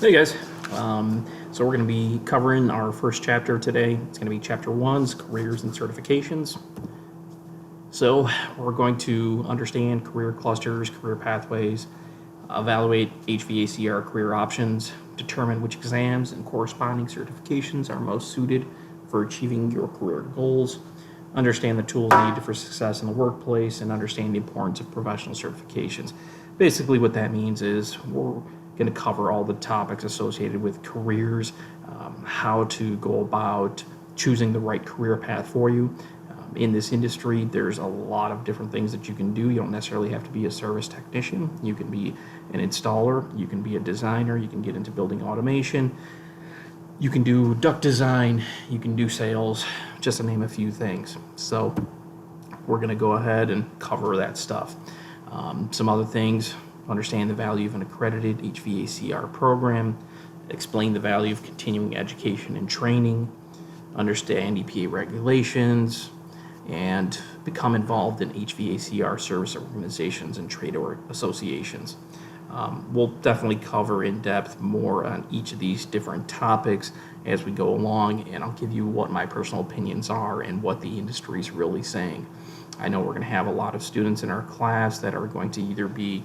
Hey guys, so we're going to be covering our first chapter today. It's going to be chapter 1's careers and certifications. So we're going to understand career clusters, career pathways, evaluate HVACR career options, determine which exams and corresponding certifications are most suited for achieving your career goals, understand the tools needed for success in the workplace, and understand the importance of professional certifications. Basically what that means is we're going to cover all the topics associated with careers, how to go about choosing the right career path for you. In this industry, there's a lot of different things that you can do. You don't necessarily have to be a service technician. You can be an installer, you can be a designer, you can get into building automation, you can do duct design, you can do sales, just to name a few things. So we're going to go ahead and cover that stuff. Some other things: understand the value of an accredited HVACR program, explain the value of continuing education and training, understand EPA regulations, and become involved in HVACR service organizations and trade associations. We'll definitely cover in depth more on each of these different topics as we go along, and I'll give you what my personal opinions are and what the industry is really saying. I know we're going to have a lot of students in our class that are going to either be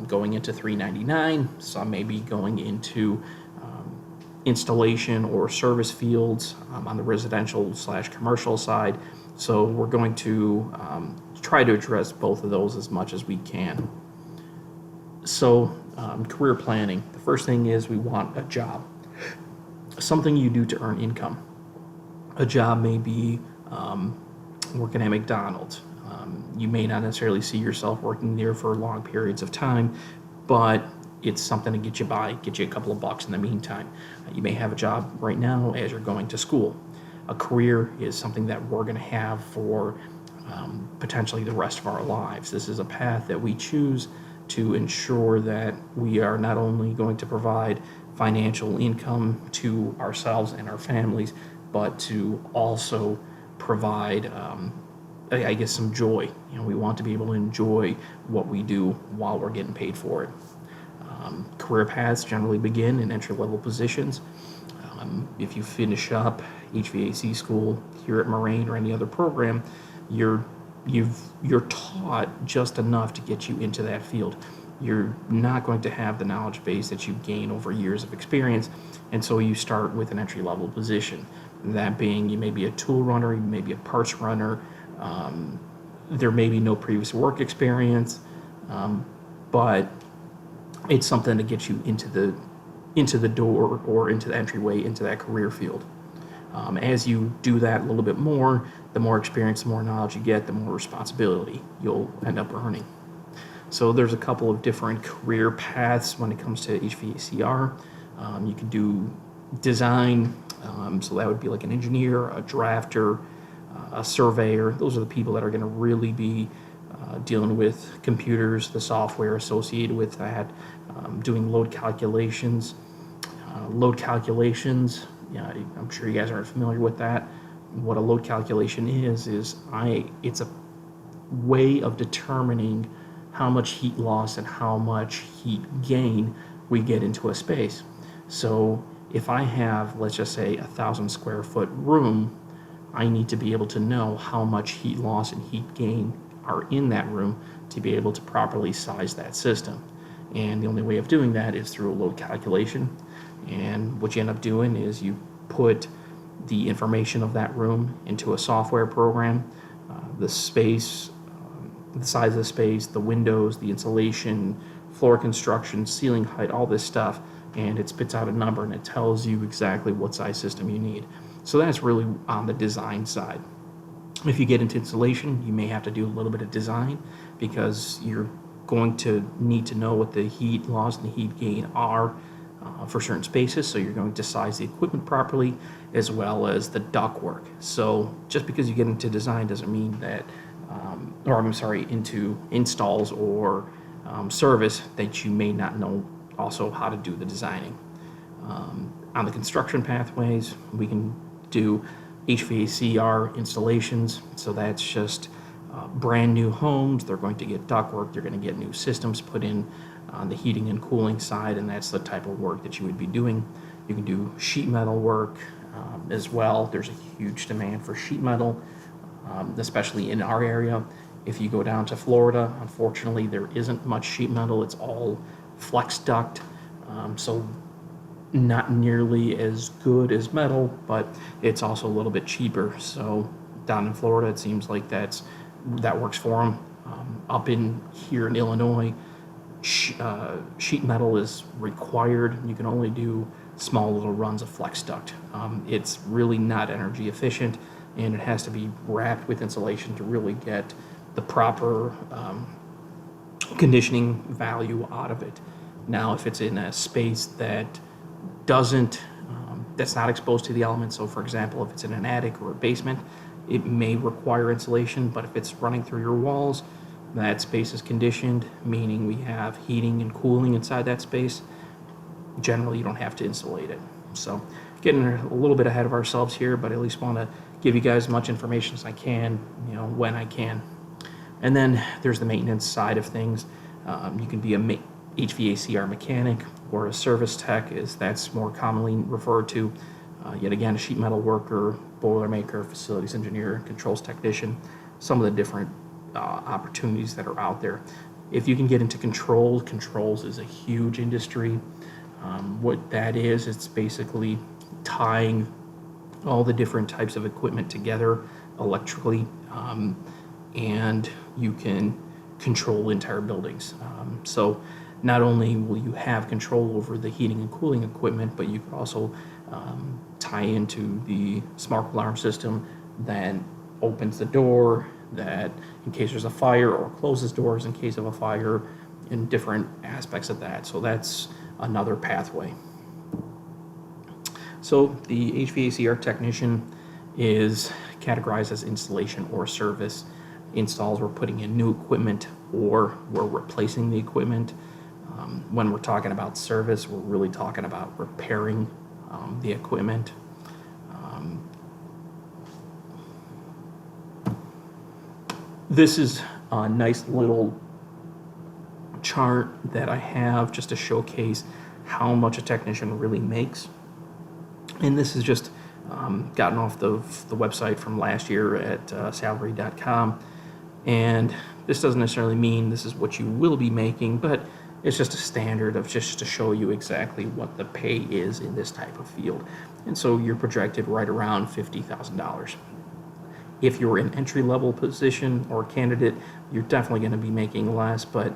going into 399, some may be going into installation or service fields on the residential/commercial side. So we're going to try to address both of those as much as we can. So career planning. The first thing is we want a job, something you do to earn income. A job may be working at McDonald's. You may not necessarily see yourself working there for long periods of time, but it's something to get you by, get you a couple of bucks in the meantime. You may have a job right now as you're going to school. A career is something that we're going to have for potentially the rest of our lives. This is a path that we choose to ensure that we are not only going to provide financial income to ourselves and our families, but to also provide some joy. We want to be able to enjoy what we do while we're getting paid for it. Career paths generally begin in entry-level positions. If you finish up HVAC school here at Moraine or any other program, you're taught just enough to get you into that field. You're not going to have the knowledge base that you gain over years of experience, and so you start with an entry-level position. That being, you may be a tool runner, you may be a parts runner, there may be no previous work experience, but it's something to get you into the door or into the entryway into that career field. As you do that a little bit more, the more experience, the more knowledge you get, the more responsibility you'll end up earning. So there's a couple of different career paths when it comes to HVACR. You can do design, so that would be like an engineer, a drafter, a surveyor. Those are the people that are going to really be dealing with computers, the software associated with that, doing load calculations. Yeah, I'm sure you guys aren't familiar with that. What a load calculation is it's a way of determining how much heat loss and how much heat gain we get into a space. So if I have, let's just say, 1,000 square foot room, I need to be able to know how much heat loss and heat gain are in that room to be able to properly size that system. And the only way of doing that is through a load calculation. And what you end up doing is you put the information of that room into a software program, the space, the size of the space, the windows, the insulation, floor construction, ceiling height, all this stuff, and it spits out a number and it tells you exactly what size system you need. So that's really on the design side. If you get into installation, you may have to do a little bit of design because you're going to need to know what the heat loss and the heat gain are for certain spaces, so you're going to size the equipment properly as well as the ductwork. So just because you get into design doesn't mean that, into installs or service, that you may not know also how to do the designing. On the construction pathways, we can do HVACR installations, so that's just brand new homes. They're going to get ductwork, they're going to get new systems put in, on the heating and cooling side, and that's the type of work that you would be doing. You can do sheet metal work as well. There's a huge demand for sheet metal, especially in our area. If you go down to Florida, unfortunately, there isn't much sheet metal. It's all flex duct, so not nearly as good as metal, but it's also a little bit cheaper. So down in Florida, it seems like that works for them. Up in here in Illinois, sheet metal is required. You can only do small little runs of flex duct. It's really not energy efficient, and it has to be wrapped with insulation to really get the proper conditioning value out of it. Now, if it's in a space that that's not exposed to the elements, so for example, if it's in an attic or a basement, it may require insulation, but if it's running through your walls, that space is conditioned, meaning we have heating and cooling inside that space. Generally, you don't have to insulate it. So getting a little bit ahead of ourselves here, but I at least want to give you guys as much information as I can, when I can. And then there's the maintenance side of things. You can be a HVACR mechanic or a service tech, that's more commonly referred to. Yet again, a sheet metal worker, boiler maker, facilities engineer, controls technician, some of the different opportunities that are out there. If you can get into controls is a huge industry. What that is, it's basically tying all the different types of equipment together electrically, and you can control entire buildings. So not only will you have control over the heating and cooling equipment, but you could also tie into the smart alarm system that opens the door, that in case there's a fire, or closes doors in case of a fire, in different aspects of that. So that's another pathway. So the HVACR technician is categorized as installation or service. Installs, we're putting in new equipment or we're replacing the equipment. When we're talking about service, we're really talking about repairing the equipment. This is a nice little chart that I have just to showcase how much a technician really makes. And this is just gotten off the website from last year at salary.com. And this doesn't necessarily mean this is what you will be making, but it's just a standard of just to show you exactly what the pay is in this type of field. And so you're projected right around $50,000. If you're an entry-level position or candidate, you're definitely going to be making less, but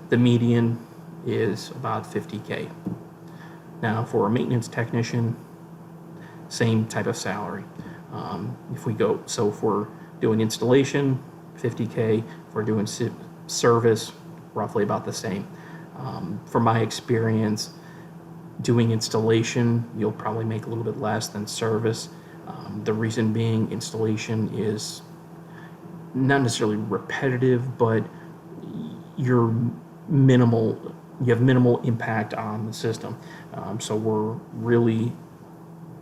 the median is about $50K. Now, for a maintenance technician, same type of salary. If we're doing installation, $50K. If we're doing service, roughly about the same. From my experience, doing installation, you'll probably make a little bit less than service. The reason being, installation is not necessarily repetitive, but you have minimal impact on the system. So we're really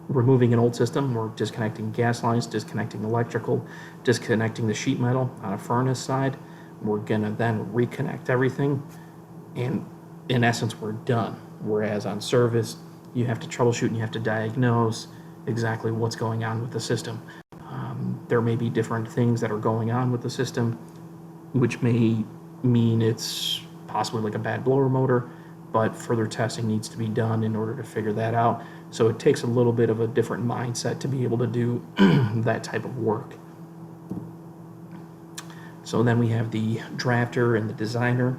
removing an old system. We're disconnecting gas lines, disconnecting electrical, disconnecting the sheet metal on a furnace side. We're gonna then reconnect everything, and in essence, we're done. Whereas on service, you have to troubleshoot and you have to diagnose exactly what's going on with the system. There may be different things that are going on with the system, which may mean it's possibly like a bad blower motor, but further testing needs to be done in order to figure that out. So it takes a little bit of a different mindset to be able to do that type of work. So then we have the drafter and the designer.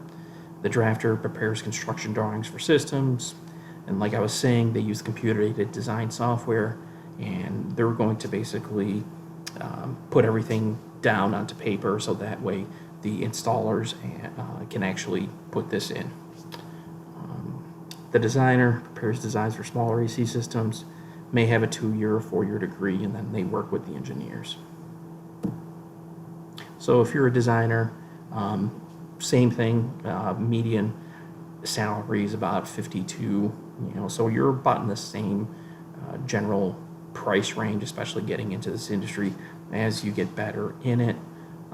The drafter prepares construction drawings for systems, and like I was saying, they use computer-aided design software, and they're going to basically put everything down onto paper so that way the installers can actually put this in. The designer prepares designs for smaller AC systems, may have a 2-year or 4-year degree, and then they work with the engineers. So if you're a designer, same thing, median salary is about 52, so you're about in the same general price range, especially getting into this industry. As you get better in it,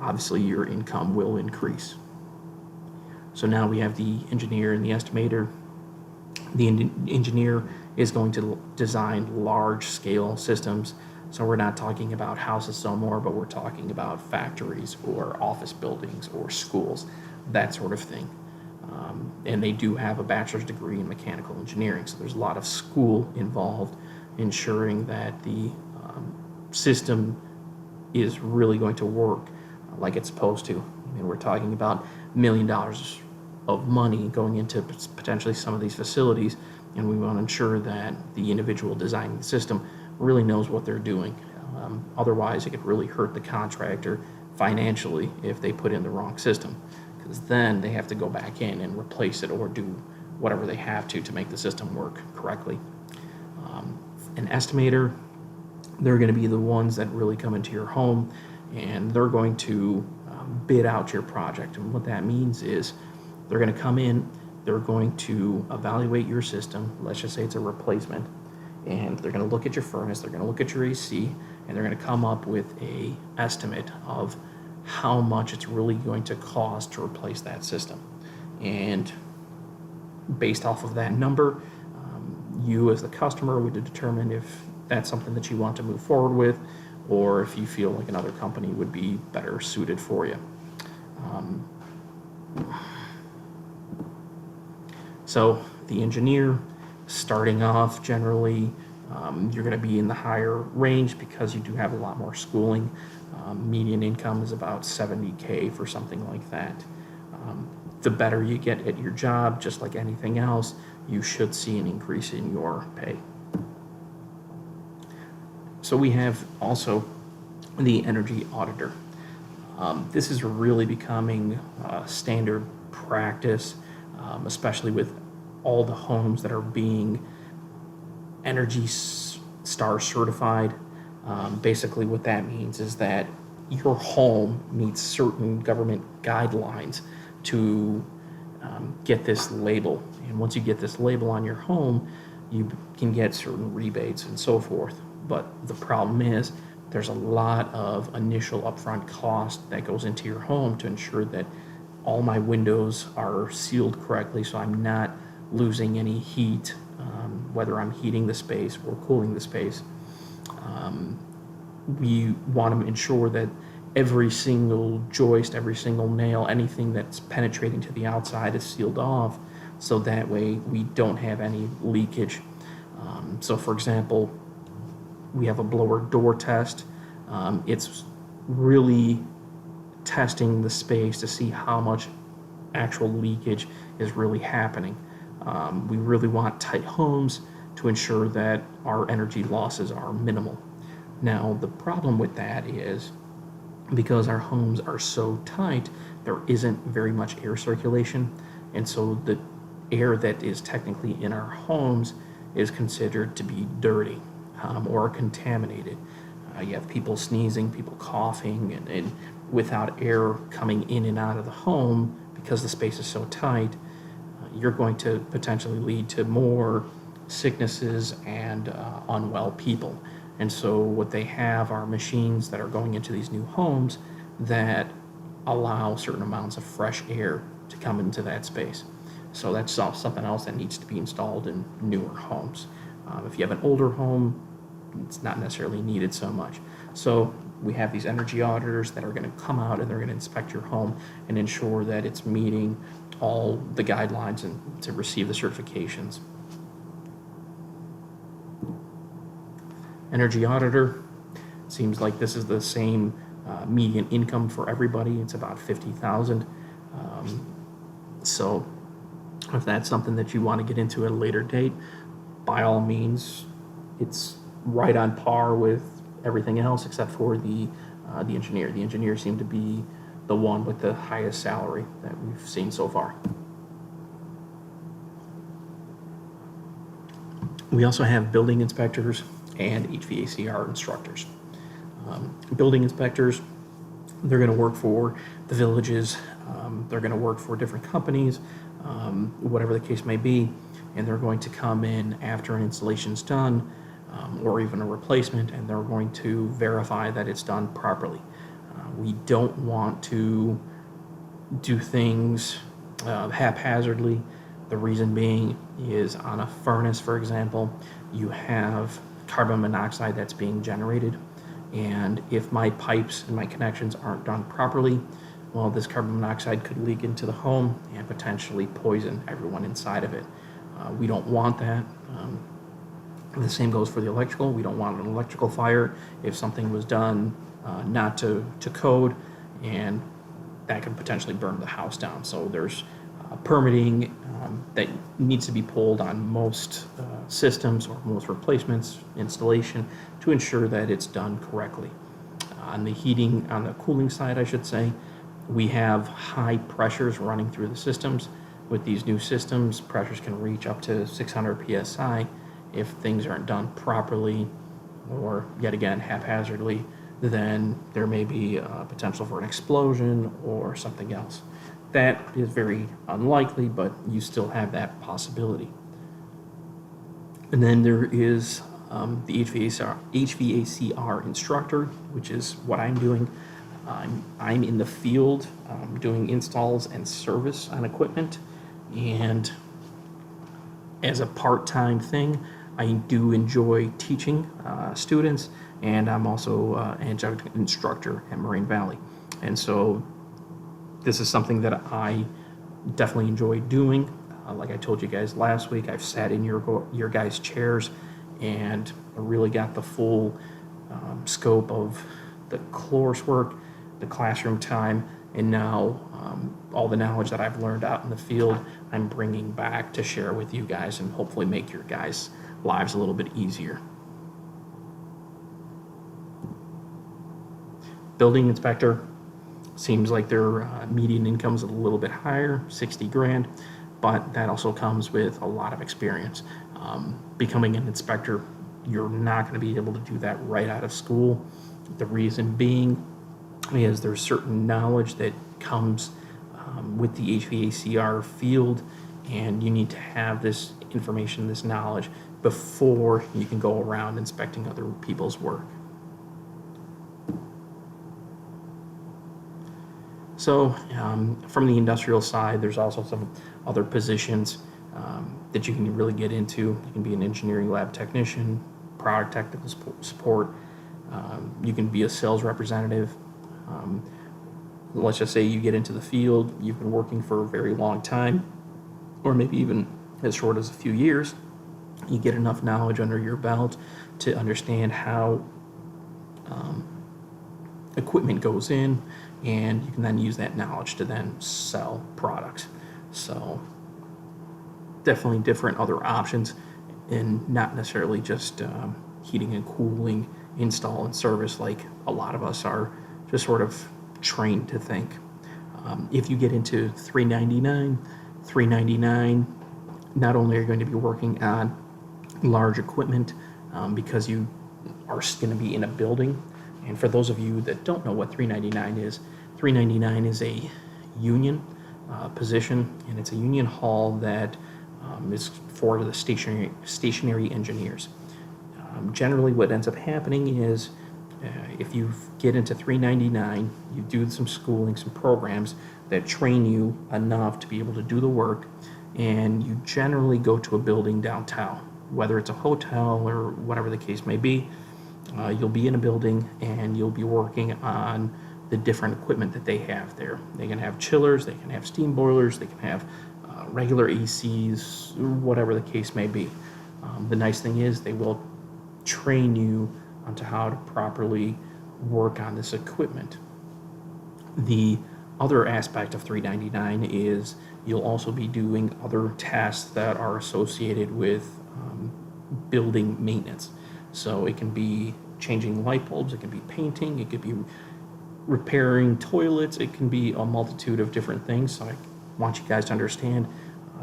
obviously your income will increase. So now we have the engineer and the estimator. The engineer is going to design large-scale systems. So we're not talking about houses no more, but we're talking about factories or office buildings or schools, that sort of thing. And they do have a bachelor's degree in mechanical engineering, so there's a lot of school involved, ensuring that the system is really going to work like it's supposed to. And we're talking about $1 million of money going into potentially some of these facilities, and we want to ensure that the individual designing the system really knows what they're doing. Otherwise, it could really hurt the contractor financially if they put in the wrong system, because then they have to go back in and replace it or do whatever they have to make the system work correctly. An estimator, they're going to be the ones that really come into your home, and they're going to bid out your project. And what that means is they're going to come in, they're going to evaluate your system. Let's just say it's a replacement, and they're going to look at your furnace, they're going to look at your AC, and they're going to come up with a estimate of how much it's really going to cost to replace that system. And based off of that number, you as the customer would determine if that's something that you want to move forward with, or if you feel like another company would be better suited for you. So the engineer, starting off generally, you're going to be in the higher range because you do have a lot more schooling. Median income is about $70K for something like that. The better you get at your job, just like anything else, you should see an increase in your pay. So we have also the energy auditor. This is really becoming standard practice, especially with all the homes that are being Energy Star certified. Basically what that means is that your home meets certain government guidelines to get this label. And once you get this label on your home, you can get certain rebates and so forth. But the problem is there's a lot of initial upfront cost that goes into your home to ensure that all my windows are sealed correctly, so I'm not losing any heat, whether I'm heating the space or cooling the space. We want to ensure that every single joist, every single nail, anything that's penetrating to the outside is sealed off, so that way we don't have any leakage. So for example, we have a blower door test. It's really testing the space to see how much actual leakage is really happening. We really want tight homes to ensure that our energy losses are minimal. Now, the problem with that is because our homes are so tight, there isn't very much air circulation, and so the air that is technically in our homes is considered to be dirty or contaminated. You have people sneezing, people coughing, and without air coming in and out of the home, because the space is so tight, you're going to potentially lead to more sicknesses and unwell people. And so what they have are machines that are going into these new homes that allow certain amounts of fresh air to come into that space. So that's something else that needs to be installed in newer homes. If you have an older home, it's not necessarily needed so much. So we have these energy auditors that are going to come out and they're going to inspect your home and ensure that it's meeting all the guidelines and to receive the certifications. Energy auditor, seems like this is the same median income for everybody. It's about $50,000. So if that's something that you want to get into at a later date, by all means, it's right on par with everything else except for the engineer. The engineer seemed to be the one with the highest salary that we've seen so far. We also have building inspectors and HVACR instructors. Building inspectors, they're going to work for the villages, they're going to work for different companies, whatever the case may be, and they're going to come in after an installation's done, or even a replacement, and they're going to verify that it's done properly. We don't want to do things haphazardly. The reason being is on a furnace, for example, you have carbon monoxide that's being generated. And if my pipes and my connections aren't done properly, well, this carbon monoxide could leak into the home and potentially poison everyone inside of it. We don't want that. The same goes for the electrical. We don't want an electrical fire if something was done not to code, and that could potentially burn the house down. So there's permitting that needs to be pulled on most systems or most replacements, installation, to ensure that it's done correctly. On the cooling side, I should say, we have high pressures running through the systems. With these new systems, pressures can reach up to 600 psi. If things aren't done properly, or yet again haphazardly, then there may be potential for an explosion or something else. That is very unlikely, but you still have that possibility. And then there is the HVACR instructor, which is what I'm doing. I'm in the field doing installs and service on equipment, and as a part-time thing, I do enjoy teaching students, and I'm also an adjunct instructor at Moraine Valley. And so this is something that I definitely enjoy doing. Like I told you guys last week, I've sat in your guys' chairs and really got the full scope of the coursework, the classroom time, and now all the knowledge that I've learned out in the field, I'm bringing back to share with you guys and hopefully make your guys' lives a little bit easier. Building inspector, seems like their median income is a little bit higher, 60 grand, but that also comes with a lot of experience. Becoming an inspector, you're not going to be able to do that right out of school. The reason being is there's certain knowledge that comes with the HVACR field, and you need to have this information, this knowledge, before you can go around inspecting other people's work. So from the industrial side, there's also some other positions that you can really get into. You can be an engineering lab technician, product technical support. You can be a sales representative. Let's just say you get into the field, you've been working for a very long time, or maybe even as short as a few years. You get enough knowledge under your belt to understand how equipment goes in, and you can then use that knowledge to then sell products. So definitely different other options, and not necessarily just heating and cooling, install and service like a lot of us are just sort of trained to think. If you get into 399, not only are you going to be working on large equipment because you are going to be in a building. And for those of you that don't know what 399 is a union position, and it's a union hall that is for the stationary engineers. Generally what ends up happening is if you get into 399, you do some schooling, some programs that train you enough to be able to do the work, and you generally go to a building downtown, whether it's a hotel or whatever the case may be. You'll be in a building and you'll be working on the different equipment that they have there. They can have chillers, they can have steam boilers, they can have regular ACs, whatever the case may be. The nice thing is they will train you onto how to properly work on this equipment. The other aspect of 399 is you'll also be doing other tasks that are associated with building maintenance. So it can be changing light bulbs, it can be painting, it could be repairing toilets, it can be a multitude of different things. So I want you guys to understand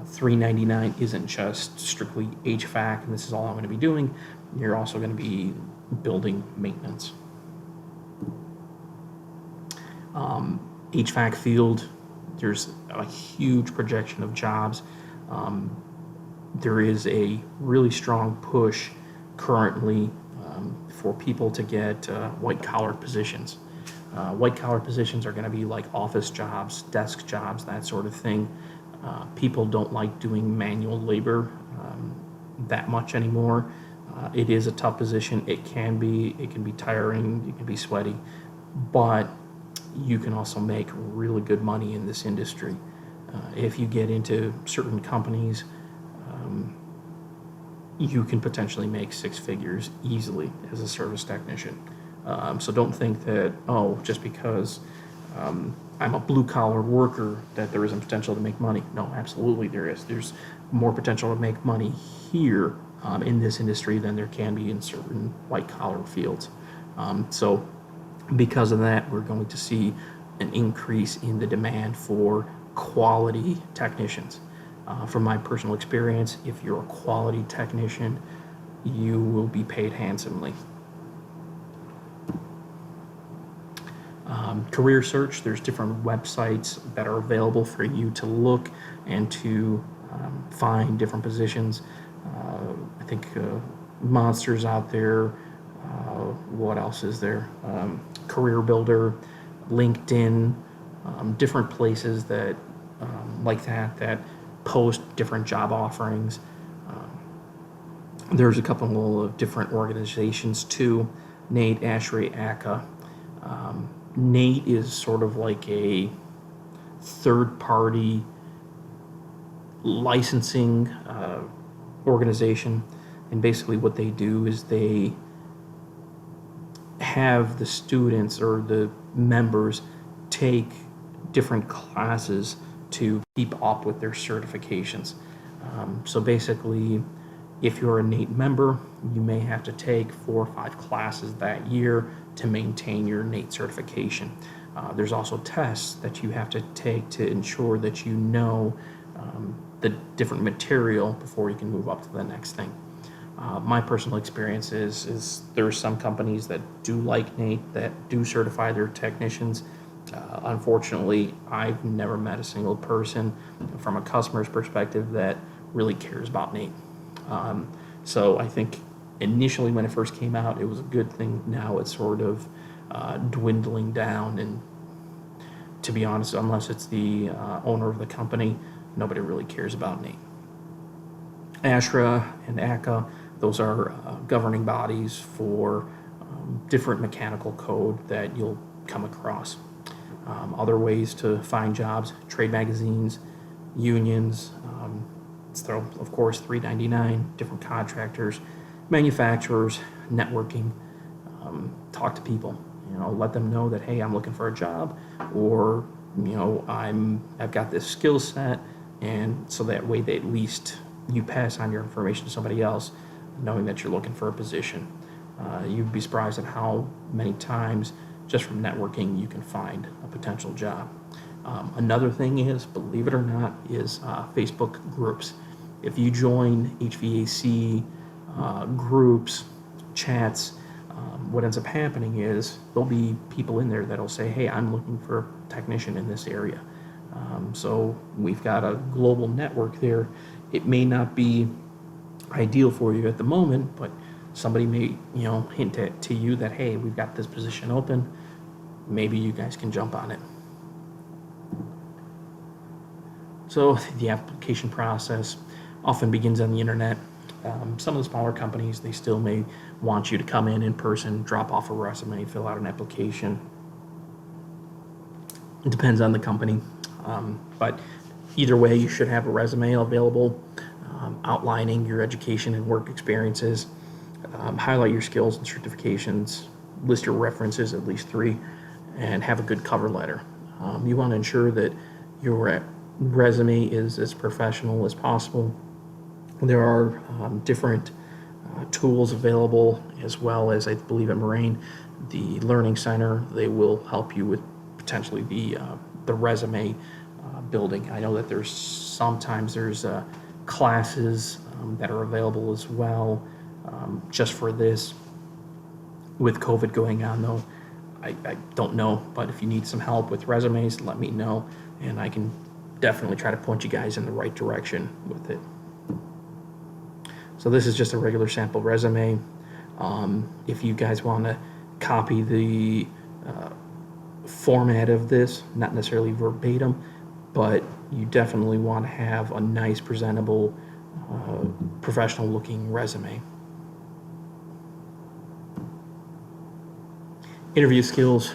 399 isn't just strictly HVAC and this is all I'm going to be doing. You're also going to be building maintenance. HVAC field, there's a huge projection of jobs. There is a really strong push currently for people to get white-collar positions. White-collar positions are going to be like office jobs, desk jobs, that sort of thing. People don't like doing manual labor that much anymore. It is a tough position. It can be tiring. It can be sweaty, but you can also make really good money in this industry. If you get into certain companies, you can potentially make six figures easily as a service technician. So don't think that, oh, just because I'm a blue collar worker that there isn't potential to make money. No, absolutely there is. There's more potential to make money here in this industry than there can be in certain white collar fields. So because of that, we're going to see an increase in the demand for quality technicians. From my personal experience, if you're a quality technician, you will be paid handsomely. Career search, there's different websites that are available for you to look and to find different positions. I think Monsters out there. What else is there? Career Builder, LinkedIn, different places that like that post different job offerings. There's a couple of different organizations too. NATE, ASHRAE, ACCA. NATE is sort of like a third-party licensing organization, and basically what they do is they have the students or the members take different classes to keep up with their certifications. So basically, if you're a NATE member, you may have to take 4 or 5 classes that year to maintain your NATE certification. There's also tests that you have to take to ensure that you know the different material before you can move up to the next thing. My personal experience is there are some companies that do like NATE, that do certify their technicians. Unfortunately, I've never met a single person from a customer's perspective that really cares about NATE. So I think initially when it first came out, it was a good thing. Now it's sort of dwindling down, and to be honest, unless it's the owner of the company, nobody really cares about NATE. ASHRAE and ACCA, those are governing bodies for different mechanical code that you'll come across. Other ways to find jobs: trade magazines, unions, of course 399, different contractors, manufacturers, networking. Talk to people, let them know that, hey, I'm looking for a job, or I've got this skill set, and so that way they at least you pass on your information to somebody else, knowing that you're looking for a position. You'd be surprised at how many times just from networking you can find a potential job. Another thing is, believe it or not, is Facebook groups. If you join HVAC groups, chats, what ends up happening is there'll be people in there that'll say, hey, I'm looking for a technician in this area. So we've got a global network there. It may not be ideal for you at the moment, but somebody may hint to you that, hey, we've got this position open, maybe you guys can jump on it. So the application process often begins on the internet. Some of the smaller companies, they still may want you to come in person, drop off a resume, fill out an application. It depends on the company, but either way, you should have a resume available outlining your education and work experiences. Highlight your skills and certifications, list your references, at least 3, and have a good cover letter. You want to ensure that your resume is as professional as possible. There are different tools available, as well as, I believe at Moraine, the Learning Center. They will help you with potentially the resume building. I know that sometimes there's classes that are available as well just for this. With COVID going on, though, I don't know, but if you need some help with resumes, let me know, and I can definitely try to point you guys in the right direction with it. So this is just a regular sample resume. If you guys want to copy the format of this, not necessarily verbatim, but you definitely want to have a nice, presentable, professional-looking resume. Interview skills,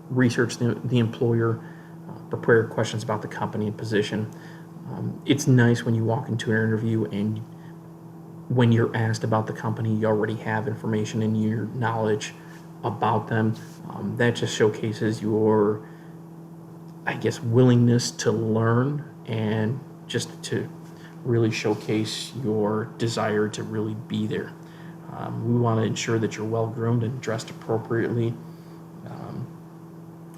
research the employer, prepare questions about the company and position. It's nice when you walk into an interview and when you're asked about the company, you already have information and your knowledge about them. That just showcases your, I guess, willingness to learn and just to really showcase your desire to really be there. We want to ensure that you're well groomed and dressed appropriately,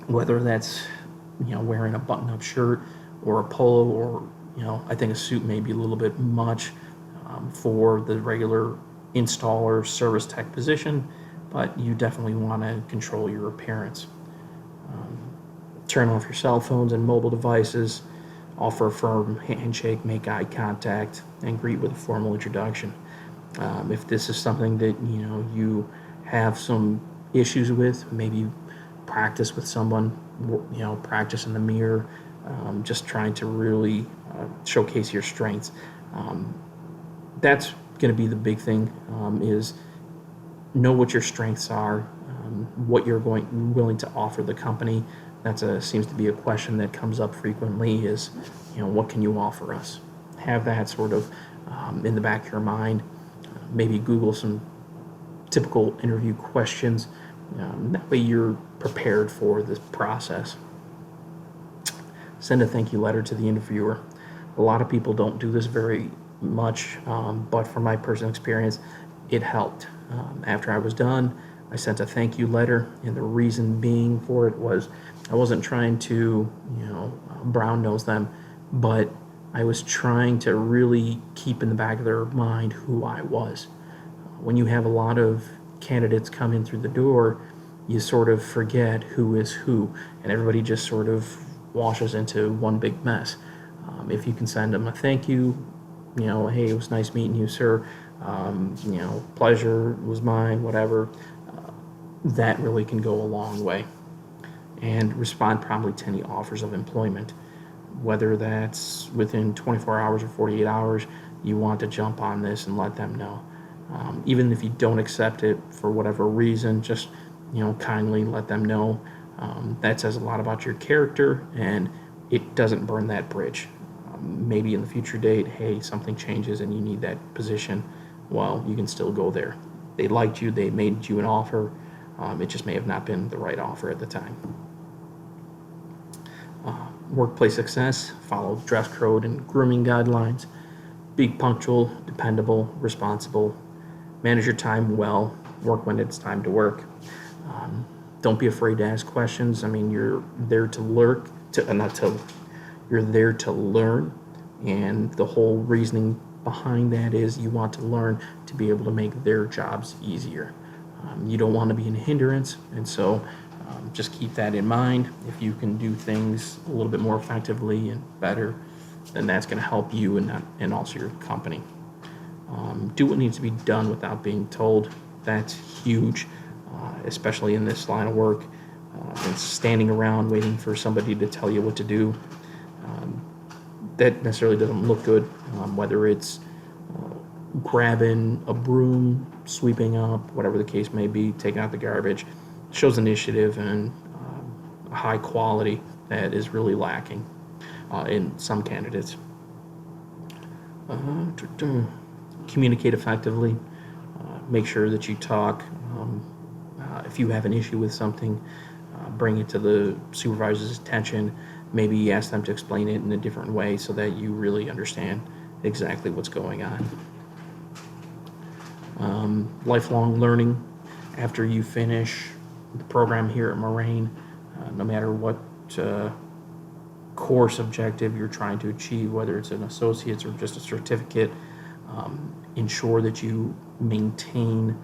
whether that's wearing a button-up shirt or a polo, or I think a suit may be a little bit much for the regular installer service tech position, but you definitely want to control your appearance. Turn off your cell phones and mobile devices, offer a firm handshake, make eye contact, and greet with a formal introduction. If this is something that you have some issues with, maybe practice with someone, practice in the mirror, just trying to really showcase your strengths. That's going to be the big thing, is know what your strengths are, what you're willing to offer the company. That seems to be a question that comes up frequently, is what can you offer us? Have that sort of in the back of your mind. Maybe Google some typical interview questions. That way you're prepared for this process. Send a thank you letter to the interviewer. A lot of people don't do this very much, but from my personal experience, it helped. After I was done, I sent a thank you letter, and the reason being for it was I wasn't trying to, brown nose them, but I was trying to really keep in the back of their mind who I was. When you have a lot of candidates come in through the door, you sort of forget who is who, and everybody just sort of washes into one big mess. If you can send them a thank you, hey, it was nice meeting you, sir. Pleasure was mine, whatever. That really can go a long way. And respond promptly to any offers of employment, whether that's within 24 hours or 48 hours. You want to jump on this and let them know. Even if you don't accept it for whatever reason, just kindly let them know. That says a lot about your character, and it doesn't burn that bridge. Maybe in the future date, hey, something changes and you need that position, well, you can still go there. They liked you, they made you an offer. It just may have not been the right offer at the time. Workplace success, follow dress code and grooming guidelines. Be punctual, dependable, responsible. Manage your time well. Work when it's time to work. Don't be afraid to ask questions. I mean, you're there to you're there to learn, and the whole reasoning behind that is you want to learn to be able to make their jobs easier. You don't want to be a hindrance, and so just keep that in mind. If you can do things a little bit more effectively and better, then that's going to help you and also your company. Do what needs to be done without being told. That's huge, especially in this line of work. And standing around waiting for somebody to tell you what to do, that necessarily doesn't look good. Whether it's grabbing a broom, sweeping up, whatever the case may be, taking out the garbage, shows initiative and a high quality that is really lacking in some candidates. Communicate effectively. Make sure that you talk. If you have an issue with something, bring it to the supervisor's attention. Maybe ask them to explain it in a different way so that you really understand exactly what's going on. Lifelong learning. After you finish the program here at Moraine, no matter what course objective you're trying to achieve, whether it's an associate's or just a certificate, ensure that you maintain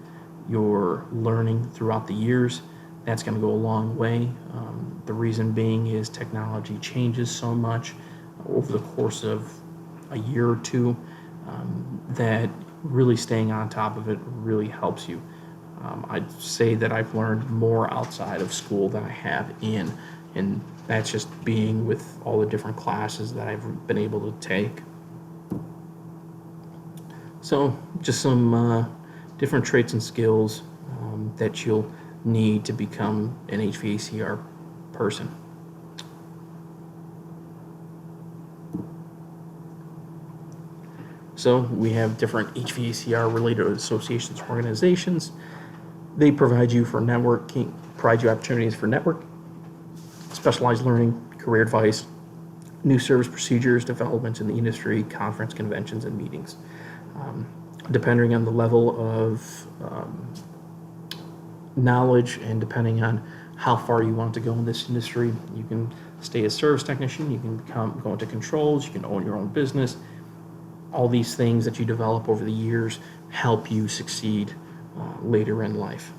your learning throughout the years. That's going to go a long way. The reason being is technology changes so much over the course of a year or two, that really staying on top of it really helps you. I'd say that I've learned more outside of school than I have in, And that's just being with all the different classes that I've been able to take. So just some different traits and skills that you'll need to become an HVACR person. So we have different HVACR related associations, organizations. They provide you opportunities for network, specialized learning, career advice, new service procedures, developments in the industry, conference, conventions, and meetings. Depending on the level of knowledge and depending on how far you want to go in this industry, you can stay a service technician, you can go into controls, you can own your own business. All these things that you develop over the years help you succeed later in life.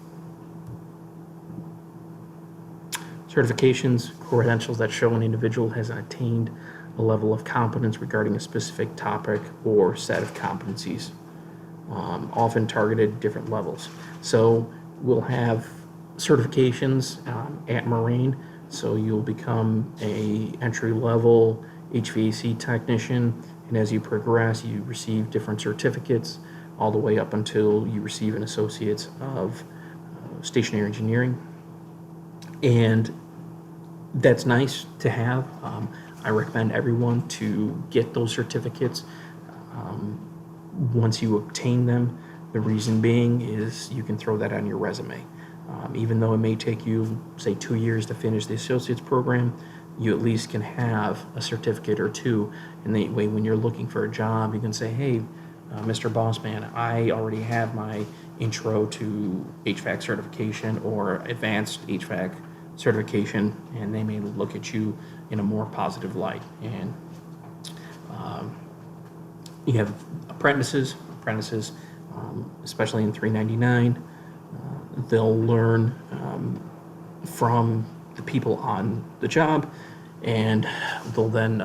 Certifications, credentials that show an individual has attained a level of competence regarding a specific topic or set of competencies, often targeted at different levels. So we'll have certifications at Marine, so you'll become a entry-level HVAC technician, and as you progress, you receive different certificates all the way up until you receive an Associate's of Stationary Engineering. And that's nice to have. I recommend everyone to get those certificates once you obtain them. The reason being is you can throw that on your resume. Even though it may take you, say, 2 years to finish the Associate's program, you at least can have a certificate or two, and that way when you're looking for a job, you can say, hey, Mr. Bossman, I already have my intro to HVAC certification or advanced HVAC certification, and they may look at you in a more positive light. And you have apprentices, especially in 399, they'll learn from the people on the job, and they'll then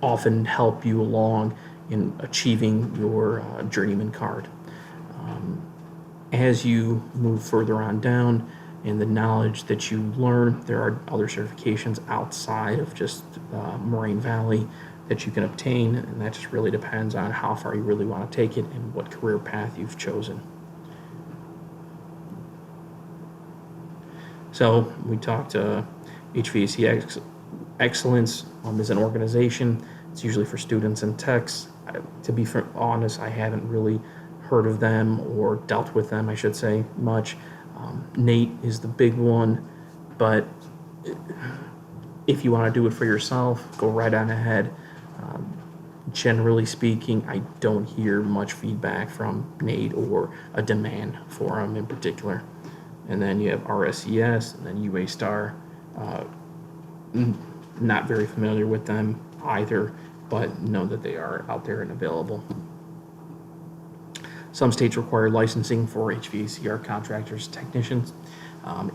often help you along in achieving your journeyman card. As you move further on down in the knowledge that you learn, there are other certifications outside of just Moraine Valley that you can obtain, and that just really depends on how far you really want to take it and what career path you've chosen. So we talked HVAC excellence as an organization. It's usually for students and techs. To be honest, I haven't really heard of them or dealt with them, I should say, much. NATE is the big one, but if you want to do it for yourself, go right on ahead. Generally speaking, I don't hear much feedback from NATE or a demand for them in particular. And then you have RSES and then UA Star. Not very familiar with them either, but know that they are out there and available. Some states require licensing for HVACR contractors, technicians.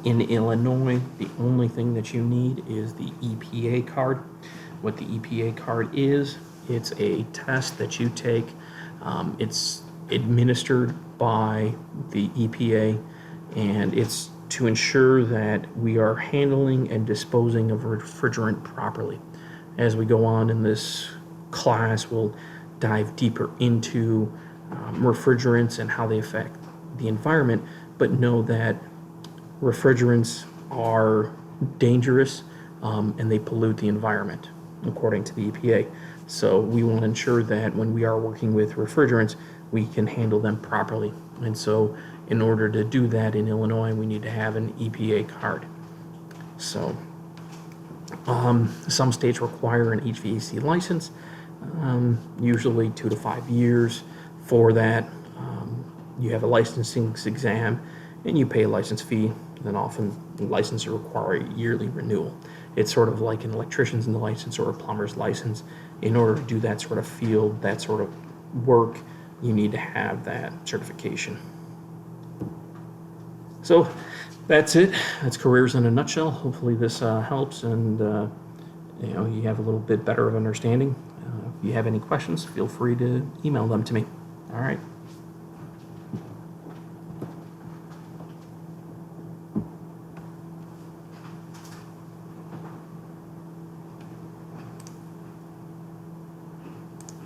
In Illinois, the only thing that you need is the EPA card. What the EPA card is, it's a test that you take. It's administered by the EPA, and it's to ensure that we are handling and disposing of refrigerant properly. As we go on in this class, we'll dive deeper into refrigerants and how they affect the environment, but know that refrigerants are dangerous and they pollute the environment, according to the EPA. So we want to ensure that when we are working with refrigerants, we can handle them properly. And so in order to do that in Illinois, we need to have an EPA card. So some states require an HVAC license, usually 2 to 5 years. For that, you have a licensing exam and you pay a license fee. Then often licenses require a yearly renewal. It's sort of like an electrician's license or a plumber's license. In order to do that sort of field, that sort of work, you need to have that certification. So that's it. That's careers in a nutshell. Hopefully this helps and you have a little bit better of understanding. If you have any questions, feel free to email them to me. All right.